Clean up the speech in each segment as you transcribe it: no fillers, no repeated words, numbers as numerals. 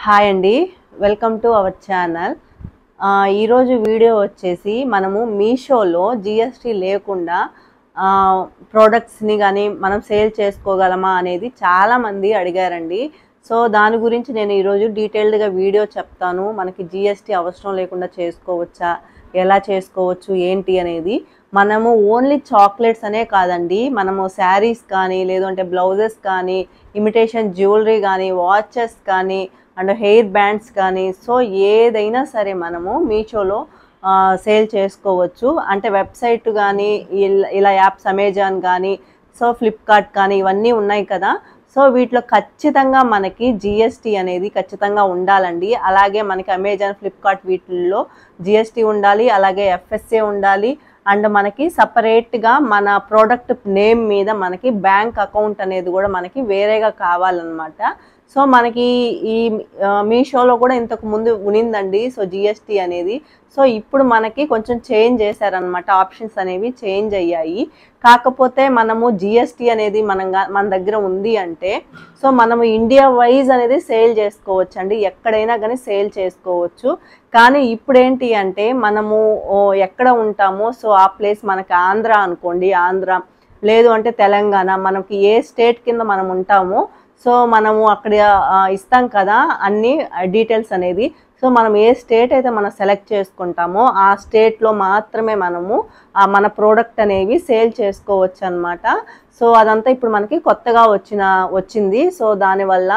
Hi అండి, welcome to our channel. ఈరోజు video వచ్చేసి మనము మీషోలో జిఎస్టీ లేకుండా ప్రోడక్ట్స్ని కానీ మనం సేల్ చేసుకోగలమా అనేది చాలామంది అడిగారండి. సో దాని గురించి నేను ఈరోజు డీటెయిల్డ్గా వీడియో చెప్తాను. మనకి జిఎస్టీ అవసరం లేకుండా చేసుకోవచ్చా, ఎలా చేసుకోవచ్చు ఏంటి అనేది. మనము ఓన్లీ చాక్లెట్స్ అనే కాదండి, మనము శారీస్ కానీ లేదంటే బ్లౌజెస్ కానీ ఇమిటేషన్ జ్యువెలరీ కానీ వాచెస్ కానీ అండ్ హెయిర్ బ్యాండ్స్ కానీ సో ఏదైనా సరే మనము మీషోలో సేల్ చేసుకోవచ్చు. అంటే వెబ్సైట్ కానీ ఇలా యాప్స్ అమెజాన్ కానీ సో ఫ్లిప్కార్ట్ కానీ ఇవన్నీ ఉన్నాయి కదా. సో వీటిలో ఖచ్చితంగా మనకి జిఎస్టీ అనేది ఖచ్చితంగా ఉండాలండి. అలాగే మనకి అమెజాన్ ఫ్లిప్కార్ట్ వీటిల్లో జిఎస్టీ ఉండాలి, అలాగే ఎఫ్ఎస్ఏ ఉండాలి. అండ్ మనకి సపరేట్గా మన ప్రోడక్ట్ నేమ్ మీద మనకి బ్యాంక్ అకౌంట్ అనేది కూడా మనకి వేరేగా కావాలన్నమాట. సో మనకి ఈ మీషోలో కూడా ఇంతకు ముందు ఉనిందండి సో జిఎస్టీ అనేది. సో ఇప్పుడు మనకి కొంచెం చేంజ్ చేశారనమాట, ఆప్షన్స్ అనేవి చేంజ్ అయ్యాయి. కాకపోతే మనము జిఎస్టీ అనేది మన దగ్గర ఉంది అంటే సో మనము ఇండియా వైజ్ అనేది సేల్ చేసుకోవచ్చు అండి, ఎక్కడైనా కానీ సేల్ చేసుకోవచ్చు. కానీ ఇప్పుడు ఏంటి అంటే మనము ఎక్కడ ఉంటామో సో ఆ ప్లేస్ మనకి ఆంధ్ర అనుకోండి, ఆంధ్ర లేదు అంటే తెలంగాణ, మనకి ఏ స్టేట్ కింద మనం ఉంటామో సో మనము అక్కడ ఇస్తాం కదా అన్ని డీటెయిల్స్ అనేది. సో మనం ఏ స్టేట్ అయితే మనం సెలెక్ట్ చేసుకుంటామో ఆ స్టేట్లో మాత్రమే మనము మన ప్రోడక్ట్ అనేవి సేల్ చేసుకోవచ్చు అనమాట. సో అదంతా ఇప్పుడు మనకి కొత్తగా వచ్చింది. సో దానివల్ల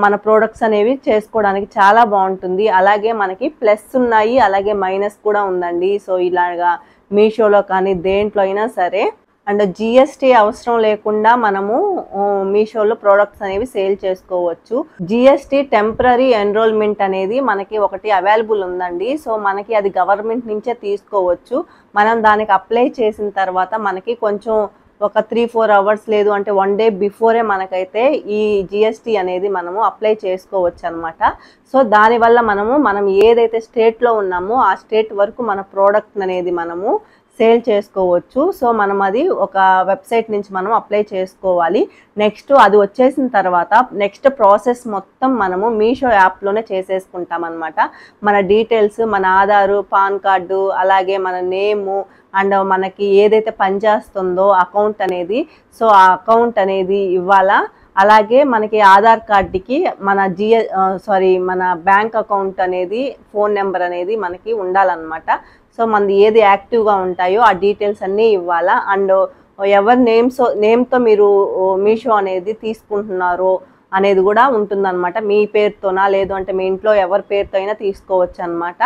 మన ప్రోడక్ట్స్ అనేవి చేసుకోవడానికి చాలా బాగుంటుంది. అలాగే మనకి ప్లస్ ఉన్నాయి, అలాగే మైనస్ కూడా ఉందండి. సో ఇలాగా మీషోలో కానీ దేంట్లో అయినా సరే అండ్ జిఎస్టీ అవసరం లేకుండా మనము మీషోలో ప్రోడక్ట్స్ అనేవి సేల్ చేసుకోవచ్చు. జిఎస్టీ టెంపరీ ఎన్రోల్మెంట్ అనేది మనకి ఒకటి అవైలబుల్ ఉందండి. సో మనకి అది గవర్నమెంట్ నుంచే తీసుకోవచ్చు. మనం దానికి అప్లై చేసిన తర్వాత మనకి కొంచెం ఒక 3-4 అవర్స్ లేదు అంటే 1 డే బిఫోరే మనకైతే ఈ జిఎస్టీ అనేది మనము అప్లై చేసుకోవచ్చు అనమాట. సో దానివల్ల మనం ఏదైతే స్టేట్లో ఉన్నామో ఆ స్టేట్ వరకు మన ప్రోడక్ట్ అనేది మనము సేల్ చేసుకోవచ్చు. సో మనం అది ఒక వెబ్సైట్ నుంచి మనం అప్లై చేసుకోవాలి. నెక్స్ట్ అది వచ్చేసిన తర్వాత నెక్స్ట్ ప్రాసెస్ మొత్తం మనము మీషో యాప్లోనే చేసేసుకుంటాం అనమాట. మన డీటెయిల్స్, మన ఆధారు, పాన్ కార్డు, అలాగే మన నేము అండ్ మనకి ఏదైతే పనిచేస్తుందో అకౌంట్ అనేది సో ఆ అకౌంట్ అనేది ఇవ్వాలా. అలాగే మనకి ఆధార్ కార్డుకి మన బ్యాంక్ అకౌంట్ అనేది ఫోన్ నెంబర్ అనేది మనకి ఉండాలన్నమాట. సో మనది ఏది యాక్టివ్గా ఉంటాయో ఆ డీటెయిల్స్ అన్నీ ఇవ్వాలా. అండ్ ఎవరి నేమ్తో మీరు మీషో అనేది తీసుకుంటున్నారో అనేది కూడా ఉంటుందన్నమాట. మీ పేరుతోనా లేదు అంటే మీ ఇంట్లో ఎవరి పేరుతో అయినా తీసుకోవచ్చు అనమాట.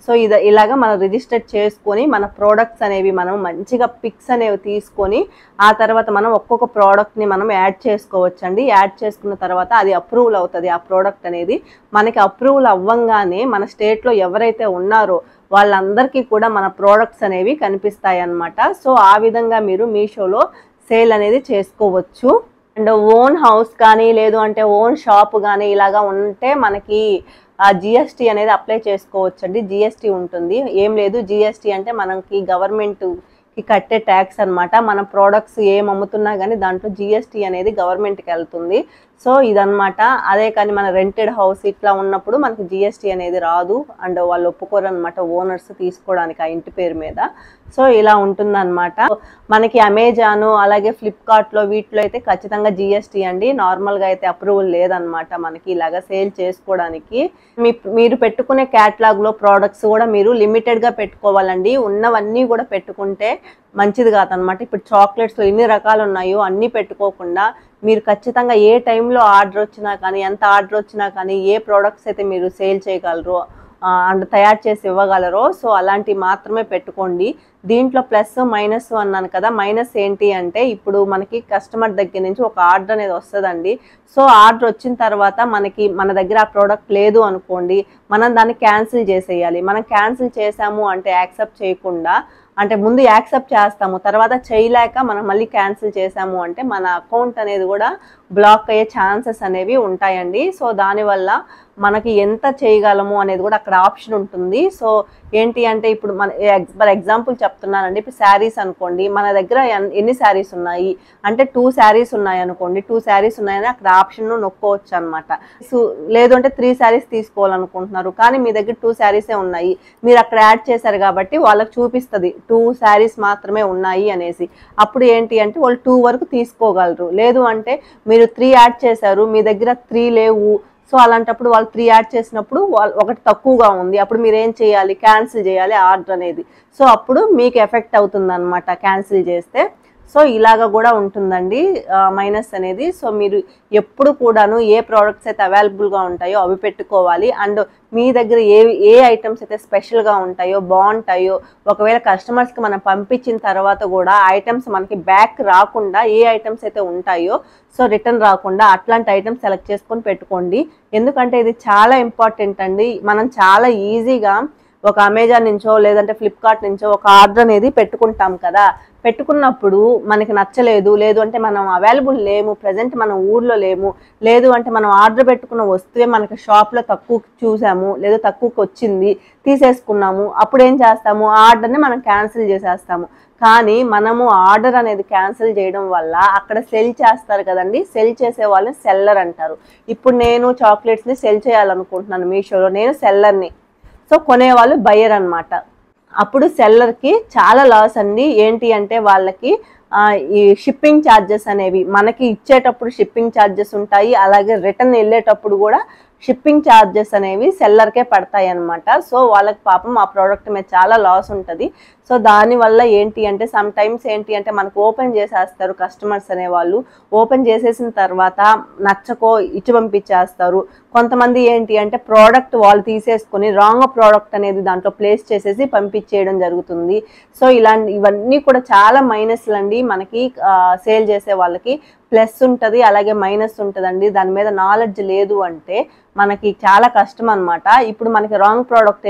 సో ఇలాగా మనం రిజిస్టర్ చేసుకొని మన ప్రోడక్ట్స్ అనేవి మనం మంచిగా పిక్స్ అనేవి తీసుకొని ఆ తర్వాత మనం ఒక్కొక్క ప్రోడక్ట్ని మనం యాడ్ చేసుకోవచ్చు అండి. యాడ్ చేసుకున్న తర్వాత అది అప్రూవల్ అవుతుంది. ఆ ప్రోడక్ట్ అనేది మనకి అప్రూవల్ అవ్వంగానే మన స్టేట్లో ఎవరైతే ఉన్నారో వాళ్ళందరికీ కూడా మన ప్రోడక్ట్స్ అనేవి కనిపిస్తాయి అన్నమాట. సో ఆ విధంగా మీరు మీషోలో సేల్ అనేది చేసుకోవచ్చు. అండ్ ఓన్ హౌస్ కానీ లేదు అంటే ఓన్ షాప్ కానీ ఇలాగా ఉంటే మనకి జిఎస్టీ అనేది అప్లై చేసుకోవచ్చు అండి. జిఎస్టీ ఉంటుంది, ఏం లేదు. జిఎస్టీ అంటే మనకి గవర్నమెంట్కి కట్టే ట్యాక్స్ అనమాట. మన ప్రోడక్ట్స్ ఏం అమ్ముతున్నా కానీ దాంట్లో జిఎస్టీ అనేది గవర్నమెంట్కి వెళ్తుంది. సో ఇదనమాట. అదే కానీ మన రెంటెడ్ హౌస్ ఇట్లా ఉన్నప్పుడు మనకి జిఎస్టీ అనేది రాదు అండ్ వాళ్ళు ఒప్పుకోరు అనమాట, ఓనర్స్ తీసుకోవడానికి ఆ ఇంటి పేరు మీద. సో ఇలా ఉంటుందన్నమాట. మనకి అమెజాన్ అలాగే ఫ్లిప్కార్ట్లో వీటిలో అయితే ఖచ్చితంగా జిఎస్టీ అండి. నార్మల్గా అయితే అప్రూవల్ లేదనమాట మనకి ఇలాగా సేల్ చేసుకోవడానికి. మీరు పెట్టుకునే క్యాటలాగ్లో ప్రోడక్ట్స్ కూడా మీరు లిమిటెడ్గా పెట్టుకోవాలండి. ఉన్నవన్నీ కూడా పెట్టుకుంటే మంచిది కాదనమాట. ఇప్పుడు చాక్లెట్స్లో ఎన్ని రకాలు ఉన్నాయో అన్నీ పెట్టుకోకుండా మీరు ఖచ్చితంగా ఏ టైంలో ఆర్డర్ వచ్చినా కానీ ఎంత ఆర్డర్ వచ్చినా కానీ ఏ ప్రోడక్ట్స్ అయితే మీరు సేల్ చేయగలరో అండ్ తయారు చేసి ఇవ్వగలరో సో అలాంటివి మాత్రమే పెట్టుకోండి. దీంట్లో ప్లస్ మైనస్ అన్నాను కదా. మైనస్ ఏంటి అంటే ఇప్పుడు మనకి కస్టమర్ దగ్గర నుంచి ఒక ఆర్డర్ అనేది వస్తుందండి. సో ఆర్డర్ వచ్చిన తర్వాత మన దగ్గర ఆ ప్రోడక్ట్ లేదు అనుకోండి, మనం దాన్ని క్యాన్సిల్ చేసేయాలి. మనం క్యాన్సిల్ చేసాము అంటే యాక్సెప్ట్ చేయకుండా అంటే ముందు యాక్సెప్ట్ చేస్తాము, తర్వాత చేయలేక మనం మళ్ళీ క్యాన్సిల్ చేసాము అంటే మన అకౌంట్ అనేది కూడా బ్లాక్ అయ్యే ఛాన్సెస్ అనేవి ఉంటాయండి. సో దానివల్ల మనకి ఎంత చేయగలము అనేది కూడా అక్కడ ఆప్షన్ ఉంటుంది. సో ఏంటి అంటే ఇప్పుడు ఫర్ ఎగ్జాంపుల్ చెప్తున్నానండి, ఇప్పుడు శారీస్ అనుకోండి, మన దగ్గర ఎన్ని శారీస్ ఉన్నాయి అంటే 2 శారీస్ ఉన్నాయి అనుకోండి, 2 శారీస్ ఉన్నాయని అక్కడ ఆప్షన్ నొక్కోవచ్చు అనమాట. లేదు అంటే 3 శారీస్ తీసుకోవాలనుకుంటున్నారు కానీ మీ దగ్గర 2 శారీసే ఉన్నాయి, మీరు అక్కడ యాడ్ చేశారు కాబట్టి వాళ్ళకి చూపిస్తుంది 2 శారీస్ మాత్రమే ఉన్నాయి అనేసి. అప్పుడు ఏంటి అంటే వాళ్ళు 2 వరకు తీసుకోగలరు. లేదు అంటే మీరు 3 యాడ్ చేశారు, మీ దగ్గర 3 లేవు, సో అలాంటప్పుడు వాళ్ళు 3 యాడ్ చేసినప్పుడు ఒకటి తక్కువగా ఉంది, అప్పుడు మీరు ఏం చేయాలి, క్యాన్సిల్ చేయాలి ఆర్డర్ అనేది. సో అప్పుడు మీకు ఎఫెక్ట్ అవుతుంది అనమాట క్యాన్సిల్ చేస్తే. సో ఇలాగా కూడా ఉంటుందండి మైనస్ అనేది. సో మీరు ఎప్పుడు కూడాను ఏ ప్రోడక్ట్స్ అయితే అవైలబుల్గా ఉంటాయో అవి పెట్టుకోవాలి. అండ్ మీ దగ్గర ఏ ఐటమ్స్ అయితే స్పెషల్గా ఉంటాయో బాగుంటాయో, ఒకవేళ కస్టమర్స్కి మనం పంపించిన తర్వాత కూడా ఐటమ్స్ మనకి బ్యాక్ రాకుండా ఏ ఐటమ్స్ అయితే ఉంటాయో సో రిటర్న్ రాకుండా అట్లాంటి ఐటమ్స్ సెలెక్ట్ చేసుకొని పెట్టుకోండి. ఎందుకంటే ఇది చాలా ఇంపార్టెంట్ అండి. మనం చాలా ఈజీగా ఒక అమెజాన్ నుంచో లేదంటే ఫ్లిప్కార్ట్ నుంచో ఒక ఆర్డర్ అనేది పెట్టుకుంటాం కదా, పెట్టుకున్నప్పుడు మనకి నచ్చలేదు, లేదు అంటే మనం అవైలబుల్ లేము, ప్రజెంట్ మనం ఊర్లో లేము, లేదు అంటే మనం ఆర్డర్ పెట్టుకున్న వస్తువే మనకి షాప్లో తక్కువ చూసాము, లేదా తక్కువకి వచ్చింది తీసేసుకున్నాము, అప్పుడు ఏం చేస్తాము, ఆర్డర్ని మనం క్యాన్సిల్ చేసేస్తాము. కానీ మనము ఆర్డర్ అనేది క్యాన్సిల్ చేయడం వల్ల అక్కడ సెల్ చేస్తారు కదండి, సెల్ చేసే వాళ్ళని సెల్లర్ అంటారు. ఇప్పుడు నేను చాక్లెట్స్ని సెల్ చేయాలనుకుంటున్నాను మీషోలో, నేను సెల్లర్ని, సో కొనేవాళ్ళు బయ్యర్ అనమాట. అప్పుడు సెల్లర్కి చాలా లాస్ అండి. ఏంటి అంటే వాళ్ళకి ఈ షిప్పింగ్ ఛార్జెస్ అనేవి మనకి ఇచ్చేటప్పుడు షిప్పింగ్ ఛార్జెస్ ఉంటాయి, అలాగే రిటర్న్ వెళ్ళేటప్పుడు కూడా షిప్పింగ్ ఛార్జెస్ అనేవి సెల్లర్కే పడతాయి అనమాట. సో వాళ్ళకి పాపం ఆ ప్రోడక్ట్ మీద చాలా లాస్ ఉంటుంది. సో దానివల్ల ఏంటి అంటే సమ్ టైమ్స్ ఏంటి అంటే మనకు ఓపెన్ చేసేస్తారు కస్టమర్స్ అనేవాళ్ళు, ఓపెన్ చేసేసిన తర్వాత నచ్చకో ఇచ్చి పంపించేస్తారు. కొంతమంది ఏంటి అంటే ప్రోడక్ట్ వాళ్ళు తీసేసుకొని రాంగ్ ప్రోడక్ట్ అనేది దాంట్లో ప్లేస్ చేసేసి పంపించేయడం జరుగుతుంది. సో ఇవన్నీ కూడా చాలా మైనస్లు అండి. మనకి సేల్ చేసే వాళ్ళకి ప్లస్ ఉంటుంది అలాగే మైనస్ ఉంటుందండి. దాని మీద నాలెడ్జ్ లేదు అంటే మనకి చాలా కష్టం అనమాట. ఇప్పుడు మనకి రాంగ్ ప్రోడక్ట్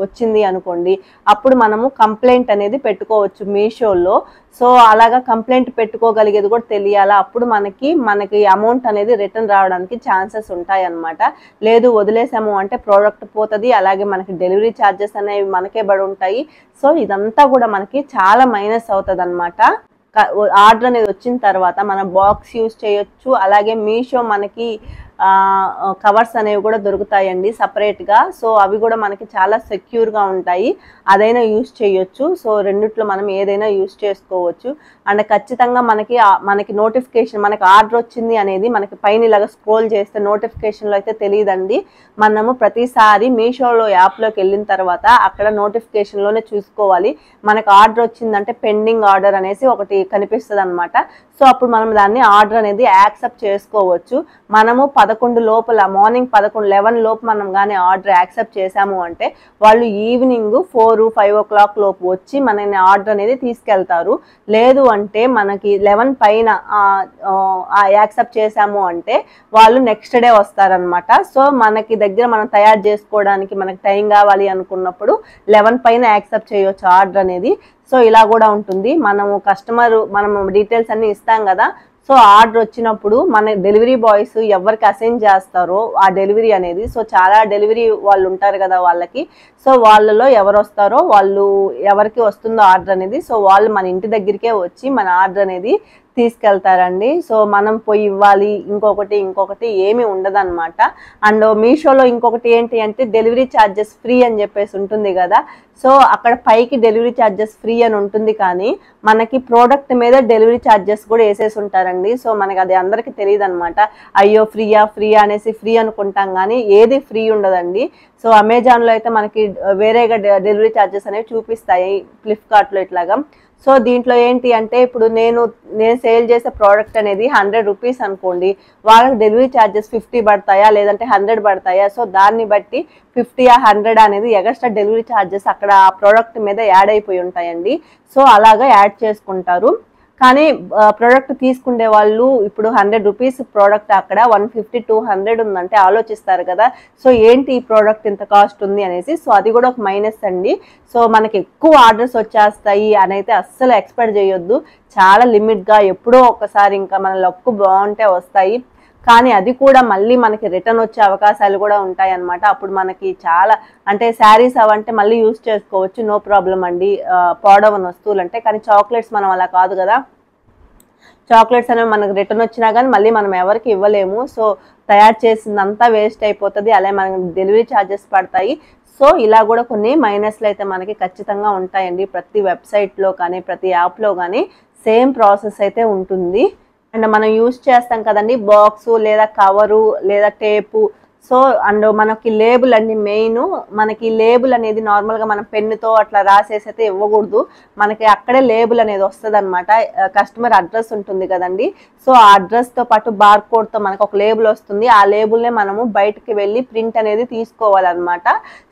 వచ్చింది అనుకోండి, అప్పుడు మనము కంప్లైంట్ అనేది పెట్టుకోవచ్చు మీషోలో. సో అలాగా కంప్లైంట్ పెట్టుకోగలిగేది కూడా తెలియాలా, అప్పుడు మనకి అమౌంట్ అనేది రిటర్న్ రావడానికి ఛాన్సెస్ ఉంటాయి అన్నమాట. లేదు వదిలేసాము అంటే ప్రోడక్ట్ పోతుంది, అలాగే మనకి డెలివరీ ఛార్జెస్ అనేవి మనకే పడి ఉంటాయి. సో ఇదంతా కూడా మనకి చాలా మైనస్ అవుతుంది అనమాట. ఆర్డర్ అనేది వచ్చిన తర్వాత మనం బాక్స్ యూజ్ చేయొచ్చు, అలాగే మీషో మనకి కవర్స్ అనేవి కూడా దొరుకుతాయండి సపరేట్గా. సో అవి కూడా మనకి చాలా సెక్యూర్గా ఉంటాయి, అదైనా యూజ్ చేయొచ్చు. సో రెండిట్లో మనం ఏదైనా యూజ్ చేసుకోవచ్చు. అండ్ ఖచ్చితంగా మనకి నోటిఫికేషన్, మనకి ఆర్డర్ వచ్చింది అనేది మనకి పైన ఇలాగా స్క్రోల్ చేస్తే నోటిఫికేషన్లో అయితే తెలియదండి. మనము ప్రతిసారి మీషోలో యాప్లోకి వెళ్ళిన తర్వాత అక్కడ నోటిఫికేషన్లోనే చూసుకోవాలి. మనకు ఆర్డర్ వచ్చిందంటే పెండింగ్ ఆర్డర్ అనేసి ఒకటి కనిపిస్తుంది అనమాట. సో అప్పుడు మనం దాన్ని ఆర్డర్ అనేది యాక్సెప్ట్ చేసుకోవచ్చు. మనము 11 లోపల, మార్నింగ్ 11 లోపు మనం కానీ ఆర్డర్ యాక్సెప్ట్ చేసాము అంటే వాళ్ళు ఈవినింగ్ 4-5 o'clock లోపు వచ్చి మనని ఆర్డర్ అనేది తీసుకెళ్తారు. లేదు అంటే మనకి 11 పైన యాక్సెప్ట్ చేసాము అంటే వాళ్ళు నెక్స్ట్ డే వస్తారనమాట. సో మనకి దగ్గర మనం తయారు చేసుకోవడానికి మనకి టైం కావాలి అనుకున్నప్పుడు 11 పైన యాక్సెప్ట్ చేయొచ్చు ఆర్డర్ అనేది. సో ఇలా కూడా ఉంటుంది. మనం డీటెయిల్స్ అన్ని ఇస్తాం కదా, సో ఆర్డర్ వచ్చినప్పుడు మన డెలివరీ బాయ్స్ ఎవరికి అసైన్ చేస్తారో ఆ డెలివరీ అనేది, సో చాలా డెలివరీ వాళ్ళు ఉంటారు కదా వాళ్ళకి, సో వాళ్ళలో ఎవరు వస్తారో వాళ్ళు ఎవరికి వస్తుందో ఆర్డర్ అనేది, సో వాళ్ళు మన ఇంటి దగ్గరికే వచ్చి మన ఆర్డర్ అనేది తీసుకెళ్తారండి. సో మనం పోయి ఇవ్వాలి ఇంకొకటి ఏమీ ఉండదన్నమాట. అండ్ మీషోలో ఇంకొకటి ఏంటి అంటే డెలివరీ ఛార్జెస్ ఫ్రీ అని చెప్పేసి ఉంటుంది కదా, సో అక్కడ పైకి డెలివరీ ఛార్జెస్ ఫ్రీ అని ఉంటుంది కానీ మనకి ప్రోడక్ట్ మీద డెలివరీ ఛార్జెస్ కూడా వేసేసి ఉంటారండి. సో మనకి అది అందరికీ తెలియదు అనమాట. అయ్యో ఫ్రీయా అనేసి ఫ్రీ అనుకుంటాం కానీ ఏది ఫ్రీ ఉండదండి. సో అమెజాన్లో అయితే మనకి వేరేగా డెలివరీ ఛార్జెస్ అనేవి చూపిస్తాయి, ఫ్లిప్కార్ట్లో ఇట్లాగా. సో దీంట్లో ఏంటి అంటే ఇప్పుడు నేను సేల్ చేసే ప్రోడక్ట్ అనేది 100 రూపీస్ అనుకోండి, వాళ్ళకి డెలివరీ ఛార్జెస్ 50 పడతాయా లేదంటే 100 పడతాయా, సో దాన్ని బట్టి 50-100 అనేది ఎక్స్ట్రా డెలివరీ ఛార్జెస్ అక్కడ ఆ ప్రోడక్ట్ మీద యాడ్ అయిపోయి ఉంటాయండి. సో అలాగా యాడ్ చేసుకుంటారు. కానీ ప్రోడక్ట్ తీసుకునే వాళ్ళు ఇప్పుడు 100 రూపీస్ ప్రోడక్ట్ అక్కడ 150-200 ఉందంటే ఆలోచిస్తారు కదా, సో ఏంటి ఈ ప్రోడక్ట్ ఇంత కాస్ట్ ఉంది అనేసి. సో అది కూడా ఒక మైనస్ అండి. సో మనకి ఎక్కువ ఆర్డర్స్ వచ్చేస్తాయి అని అయితే అస్సలు ఎక్స్పెక్ట్ చేయొద్దు. చాలా లిమిట్గా ఎప్పుడో ఒకసారి ఇంకా మన లక్ బాగుంటే వస్తాయి. కానీ అది కూడా మళ్ళీ మనకి రిటర్న్ వచ్చే అవకాశాలు కూడా ఉంటాయి అన్నమాట. అప్పుడు మనకి చాలా అంటే శారీస్ అవంటే మళ్ళీ యూజ్ చేసుకోవచ్చు, నో ప్రాబ్లం అండి, పాడవని వస్తువులు అంటే. కానీ చాక్లెట్స్ మనం అలా కాదు కదా, చాక్లెట్స్ అనేవి మనకు రిటర్న్ వచ్చినా కానీ మళ్ళీ మనం ఎవరికి ఇవ్వలేము. సో తయారు చేసిందంతా వేస్ట్ అయిపోతుంది, అలాగే మనకి డెలివరీ ఛార్జెస్ పడతాయి. సో ఇలా కూడా కొన్ని మైనస్లు అయితే మనకి ఖచ్చితంగా ఉంటాయండి. ప్రతి వెబ్సైట్లో కానీ ప్రతి యాప్లో కానీ సేమ్ ప్రాసెస్ అయితే ఉంటుంది. అండ్ మనం యూజ్ చేస్తాం కదండి బాక్సు లేదా కవరు లేదా టేపు. సో అండ్ మనకి లేబుల్ అండి మెయిన్. మనకి లేబుల్ అనేది నార్మల్గా మనం పెన్నుతో అట్లా రాసేసి అయితే ఇవ్వకూడదు. మనకి అక్కడే లేబుల్ అనేది వస్తుంది అనమాట. కస్టమర్ అడ్రస్ ఉంటుంది కదండి, సో ఆ అడ్రస్తో పాటు బార్ కోడ్తో మనకు ఒక లేబుల్ వస్తుంది. ఆ లేబుల్నే మనము బయటకి వెళ్ళి ప్రింట్ అనేది తీసుకోవాలన్నమాట.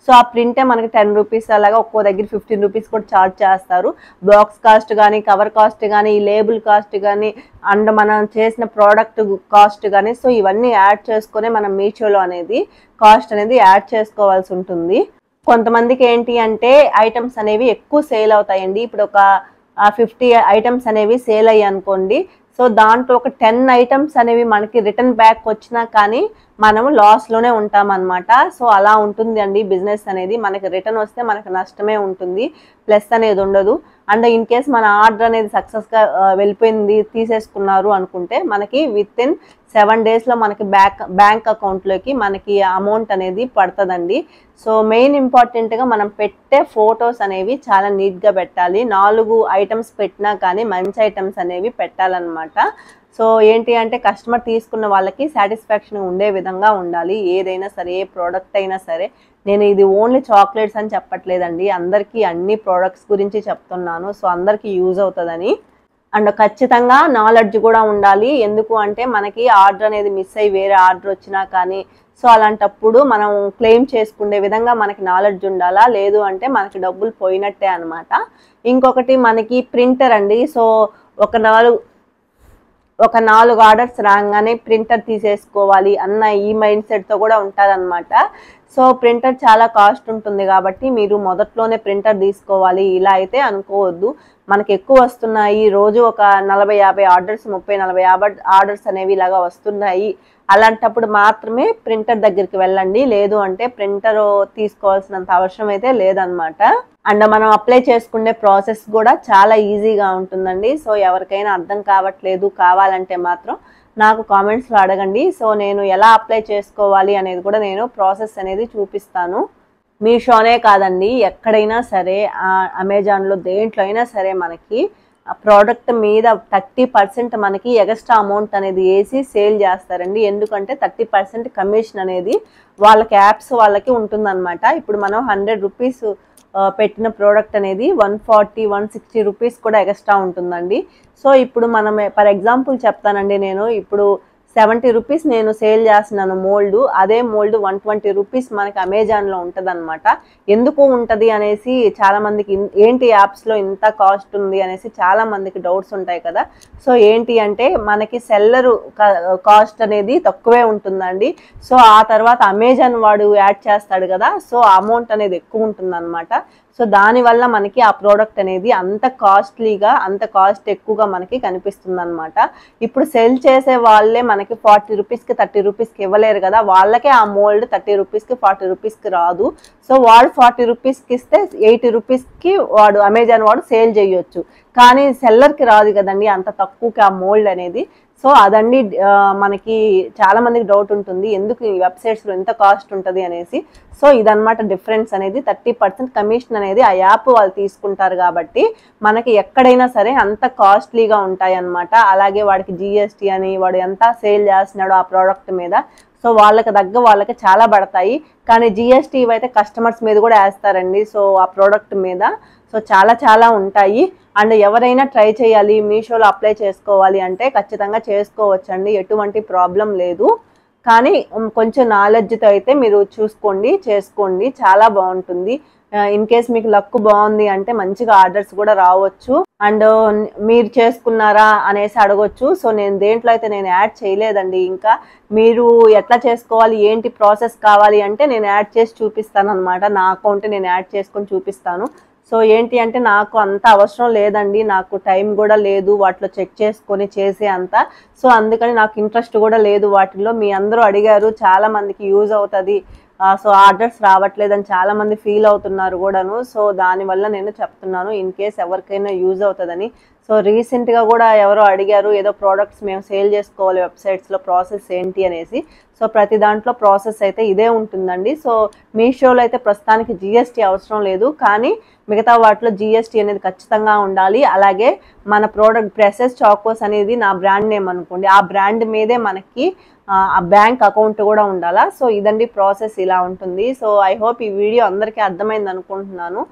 సో ఆ ప్రింటే మనకి 10 రూపీస్ అలాగా, ఒక్కో దగ్గర 15 రూపీస్ కూడా ఛార్జ్ చేస్తారు. బాక్స్ కాస్ట్ కానీ కవర్ కాస్ట్ కానీ ఈ లేబుల్ కాస్ట్ కానీ అండ్ మనం చేసిన ప్రోడక్ట్ కాస్ట్ కానీ, సో ఇవన్నీ యాడ్ చేసుకునే మనం మీషోలో అనేది కాస్ట్ అనేది యాడ్ చేసుకోవాల్సి ఉంటుంది. కొంతమందికి ఏంటి అంటే ఐటమ్స్ అనేవి ఎక్కువ సేల్ అవుతాయండి. ఇప్పుడు ఒక 50 ఐటమ్స్ అనేవి సేల్ అయ్యాయి అనుకోండి, సో దాంట్లో ఒక 10 ఐటమ్స్ అనేవి మనకి రిటర్న్ బ్యాక్ వచ్చినా కానీ మనము లాస్లోనే ఉంటామన్నమాట. సో అలా ఉంటుంది అండి బిజినెస్ అనేది. మనకి రిటర్న్ వస్తే మనకు నష్టమే ఉంటుంది, ప్లస్ అనేది ఉండదు. అండ్ ఇన్ కేస్ మన ఆర్డర్ అనేది సక్సెస్గా వెళ్ళిపోయింది, తీసేసుకున్నారు అనుకుంటే మనకి విత్ ఇన్ 7 డేస్లో మనకి బ్యాంక్ అకౌంట్లోకి మనకి అమౌంట్ అనేది పడుతుందండి. సో మెయిన్ ఇంపార్టెంట్గా మనం పెట్టే ఫొటోస్ అనేవి చాలా నీట్గా పెట్టాలి. 4 ఐటమ్స్ పెట్టినా కానీ మంచి ఐటమ్స్ అనేవి పెట్టాలన్నమాట. సో ఏంటి అంటే కస్టమర్ తీసుకున్న వాళ్ళకి సాటిస్ఫాక్షన్ ఉండే విధంగా ఉండాలి. ఏదైనా సరే, ఏ ప్రోడక్ట్ అయినా సరే. నేను ఇది ఓన్లీ చాక్లెట్స్ అని చెప్పట్లేదండి, అందరికీ అన్ని ప్రోడక్ట్స్ గురించి చెప్తున్నాను. సో అందరికీ యూజ్ అవుతుందని. అండ్ ఖచ్చితంగా నాలెడ్జ్ కూడా ఉండాలి. ఎందుకు అంటే మనకి ఆర్డర్ అనేది మిస్ అయ్యి వేరే ఆర్డర్ వచ్చినా కానీ సో అలాంటప్పుడు మనం క్లెయిమ్ చేసుకునే విధంగా మనకి నాలెడ్జ్ ఉండాలా, లేదు అంటే మనకి డబ్బులు పోయినట్టే అనమాట. ఇంకొకటి మనకి ప్రింటర్ అండి. సో ఒక 4 ఆర్డర్స్ రాగానే ప్రింటర్ తీసేసుకోవాలి అన్న ఈ మైండ్ సెట్తో కూడా ఉంటారనమాట. సో ప్రింటర్ చాలా కాస్ట్ ఉంటుంది కాబట్టి మీరు మొదట్లోనే ప్రింటర్ తీసుకోవాలి ఇలా అయితే అనుకోవద్దు. మనకి ఎక్కువ వస్తున్నాయి, రోజు ఒక 40-50 ఆర్డర్స్, 30-40 ఆర్డర్స్ అనేవి ఇలాగా వస్తున్నాయి. అలాంటప్పుడు మాత్రమే ప్రింటర్ దగ్గరికి వెళ్ళండి, లేదు అంటే ప్రింటర్ తీసుకోవాల్సినంత అవసరం అయితే లేదనమాట. అండ్ మనం అప్లై చేసుకునే ప్రాసెస్ కూడా చాలా ఈజీగా ఉంటుందండి. సో ఎవరికైనా అర్థం కావట్లేదు కావాలంటే మాత్రం నాకు కామెంట్స్లో అడగండి. సో నేను ఎలా అప్లై చేసుకోవాలి అనేది కూడా నేను ప్రాసెస్ అనేది చూపిస్తాను. మీషోనే కాదండి, ఎక్కడైనా సరే, అమెజాన్లో దేంట్లో అయినా సరే మనకి ఆ ప్రోడక్ట్ మీద 30% మనకి ఎక్స్ట్రా అమౌంట్ అనేది వేసి సేల్ చేస్తారండి. ఎందుకంటే 30% కమిషన్ అనేది వాళ్ళకి యాప్స్ వాళ్ళకి ఉంటుందన్నమాట. ఇప్పుడు మనం 100 రూపీస్ పెట్టిన ప్రోడక్ట్ అనేది 140-160 రూపీస్ కూడా ఎక్స్ట్రా ఉంటుందండి. సో ఇప్పుడు మనం ఫర్ ఎగ్జాంపుల్ చెప్తానండి, నేను ఇప్పుడు 70 రూపీస్ నేను సేల్ చేస్తున్నాను మోల్డ్. అదే మోల్డ్ 120 రూపీస్ మనకి అమెజాన్లో ఉంటుంది అనమాట. ఎందుకు ఉంటుంది అనేసి చాలామందికి, ఏంటి యాప్స్లో ఇంత కాస్ట్ ఉంది అనేసి చాలామందికి డౌట్స్ ఉంటాయి కదా. సో ఏంటి అంటే మనకి సెల్లరు కాస్ట్ అనేది తక్కువే ఉంటుందండి. సో ఆ తర్వాత అమెజాన్ వాడు యాడ్ చేస్తాడు కదా, సో అమౌంట్ అనేది ఎక్కువ ఉంటుంది అనమాట. సో దానివల్ల మనకి ఆ ప్రోడక్ట్ అనేది అంత కాస్ట్లీగా, అంత కాస్ట్ ఎక్కువగా మనకి కనిపిస్తుంది అనమాట. ఇప్పుడు సెల్ చేసే వాళ్ళే మనకి 40 రూపీస్కి 30 రూపీస్కి ఇవ్వలేరు కదా, వాళ్ళకే ఆ మోల్డ్ 30 రూపీస్కి 40 రూపీస్కి రాదు. సో వాడు 40 రూపీస్కి ఇస్తే 80 రూపీస్కి వాడు అమెజాన్ వాడు సేల్ చేయొచ్చు, కానీ సెల్లర్కి రాదు కదండి అంత తక్కువకి ఆ మోల్డ్ అనేది. సో అదండి మనకి చాలా మందికి డౌట్ ఉంటుంది, ఎందుకు ఈ వెబ్సైట్స్లో ఎంత కాస్ట్ ఉంటుంది అనేసి. సో ఇదన్నమాట డిఫరెన్స్ అనేది. 30% కమిషన్ అనేది ఆ యాప్ వాళ్ళు తీసుకుంటారు కాబట్టి మనకి ఎక్కడైనా సరే అంత కాస్ట్లీగా ఉంటాయి అన్నమాట. అలాగే వాడికి జిఎస్టీ అని, వాడు ఎంత సేల్ చేస్తున్నాడో ఆ ప్రోడక్ట్ మీద, సో వాళ్ళకి తగ్గ వాళ్ళకి చాలా పడతాయి. కానీ జిఎస్టీ అయితే కస్టమర్స్ మీద కూడా వేస్తారండి, సో ఆ ప్రోడక్ట్ మీద. సో చాలా చాలా ఉంటాయి. అండ్ ఎవరైనా ట్రై చేయాలి, మీషోలో అప్లై చేసుకోవాలి అంటే ఖచ్చితంగా చేసుకోవచ్చండి, ఎటువంటి ప్రాబ్లం లేదు. కానీ కొంచెం నాలెడ్జ్తో అయితే మీరు చేసుకోండి, చాలా బాగుంటుంది. ఇన్ కేస్ మీకు లక్ బాగుంది అంటే మంచిగా ఆర్డర్స్ కూడా రావచ్చు. అండ్ మీరు చేసుకున్నారా అనేసి అడగొచ్చు. సో నేను దేంట్లో అయితే నేను యాడ్ చేయలేదండి. ఇంకా మీరు ఎట్లా చేసుకోవాలి, ఏంటి ప్రాసెస్ కావాలి అంటే నేను యాడ్ చేసి చూపిస్తాను అనమాట. నా అకౌంట్ నేను యాడ్ చేసుకొని చూపిస్తాను. సో ఏంటి అంటే నాకు అంత అవసరం లేదండి, నాకు టైం కూడా లేదు వాటిలో చెక్ చేసుకొని చేసే అంత. సో అందుకని నాకు ఇంట్రెస్ట్ కూడా లేదు వాటిల్లో. మీ అందరూ అడిగారు, చాలా మందికి యూజ్ అవుతుంది, సో ఆర్డర్స్ రావట్లేదని చాలా మంది ఫీల్ అవుతున్నారు కూడాను. సో దానివల్ల నేను చెప్తున్నాను, ఇన్ కేస్ ఎవరికైనా యూజ్ అవుతుందని. సో రీసెంట్గా కూడా ఎవరో అడిగారు, ఏదో ప్రోడక్ట్స్ మేము సేల్ చేసుకోవాలి వెబ్సైట్స్లో, ప్రాసెస్ ఏంటి అనేసి. సో ప్రతి దాంట్లో ప్రాసెస్ అయితే ఇదే ఉంటుందండి. సో మీషోలో అయితే ప్రస్తుతానికి జిఎస్టీ అవసరం లేదు, కానీ మిగతా వాటిలో జిఎస్టీ అనేది ఖచ్చితంగా ఉండాలి. అలాగే మన ప్రోడక్ట్ ప్రెసెస్ చాకోస్ అనేది నా బ్రాండ్ నేమ్ అనుకోండి, ఆ బ్రాండ్ మీదే మనకి ఆ బ్యాంక్ అకౌంట్ కూడా ఉండాలా. సో ఇదండి ప్రాసెస్, ఇలా ఉంటుంది. సో ఐ హోప్ ఈ వీడియో అందరికీ అర్థమైంది అనుకుంటున్నాను.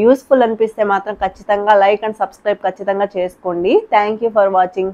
యూస్ఫుల్ అనిపిస్తే మాత్రం ఖచ్చితంగా లైక్ అండ్ సబ్స్క్రైబ్ ఖచ్చితంగా చేసుకోండి. Thank you for watching.